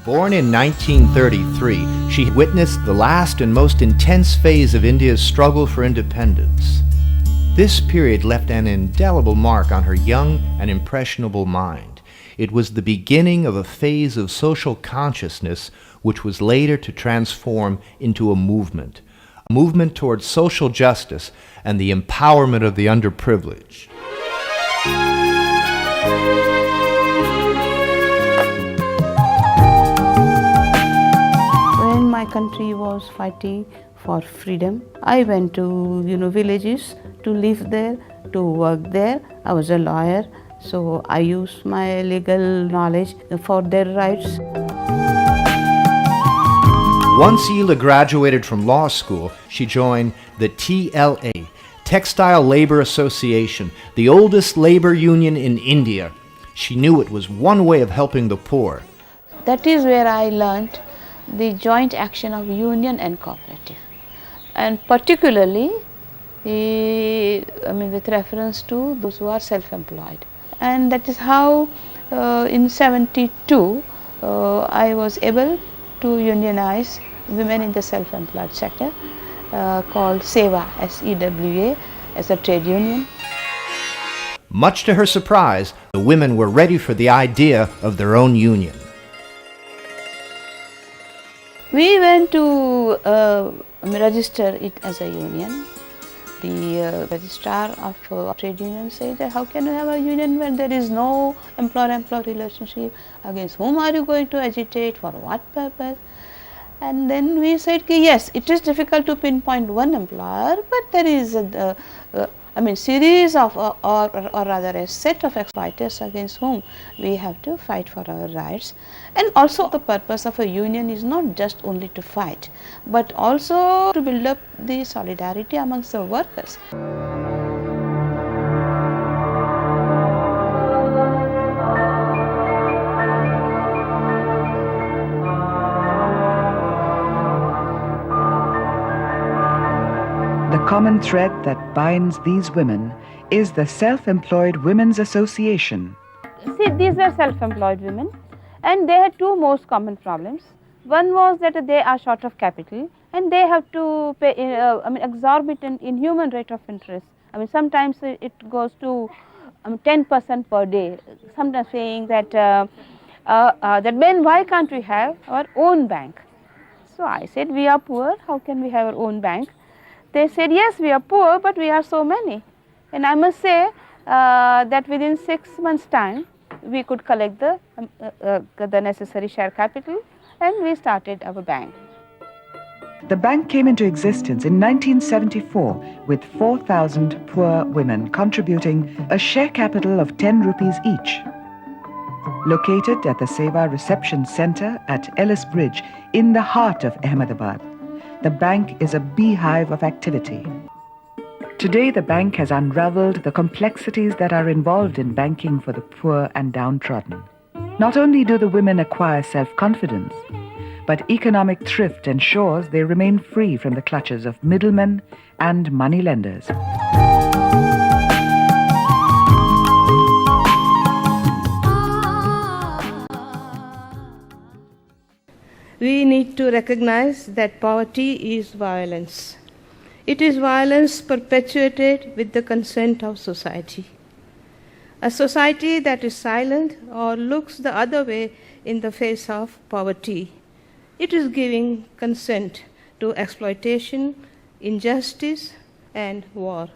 Born in 1933, she witnessed the last and most intense phase of India's struggle for independence. This period left an indelible mark on her young and impressionable mind. It was the beginning of a phase of social consciousness which was later to transform into a movement towards social justice and the empowerment of the underprivileged. When my country was fighting for freedom, I went to villages to live there, to work there. I was a lawyer, so I used my legal knowledge for their rights. Once Ela graduated from law school, she joined the TLA, Textile Labour Association, the oldest labor union in India. She knew it was one way of helping the poor. That is where I learned the joint action of union and cooperative, and particularly with reference to those who are self-employed. And that is how in 72 I was able to unionize women in the self-employed sector called SEWA, SEWA, as a trade union. Much to her surprise, the women were ready for the idea of their own union. We went to register it as a union. The registrar of trade union said that how can you have a union when there is no employer-employee relationship? Against whom are you going to agitate? For what purpose? And then we said, yes, it is difficult to pinpoint one employer, but there is a series of or rather a set of exploiters against whom we have to fight for our rights. And also the purpose of a union is not just only to fight, but also to build up the solidarity amongst the workers. The common thread that binds these women is the Self-Employed Women's Association. See, these were self-employed women, and they had two most common problems. One was that they are short of capital and they have to pay exorbitant inhuman rate of interest. Sometimes it goes to 10% per day, sometimes saying that then why can't we have our own bank? So I said, we are poor, how can we have our own bank? They said, yes, we are poor, but we are so many. And I must say that within 6 months' time, we could collect the necessary share capital, and we started our bank. The bank came into existence in 1974 with 4,000 poor women contributing a share capital of 10 rupees each. Located at the SEWA Reception Centre at Ellis Bridge in the heart of Ahmedabad, the bank is a beehive of activity. Today, the bank has unraveled the complexities that are involved in banking for the poor and downtrodden. Not only do the women acquire self-confidence, but economic thrift ensures they remain free from the clutches of middlemen and moneylenders. We need to recognize that poverty is violence. It is violence perpetuated with the consent of society. A society that is silent or looks the other way in the face of poverty, it is giving consent to exploitation, injustice, and war.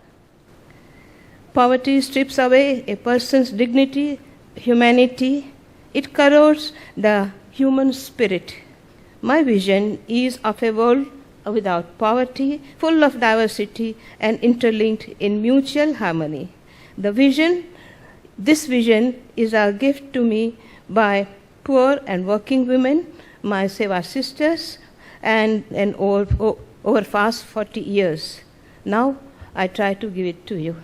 Poverty strips away a person's dignity, humanity. It corrodes the human spirit. My vision is of a world without poverty, full of diversity and interlinked in mutual harmony. This vision is a gift to me by poor and working women, my SEWA sisters, and over past 40 years. Now I try to give it to you.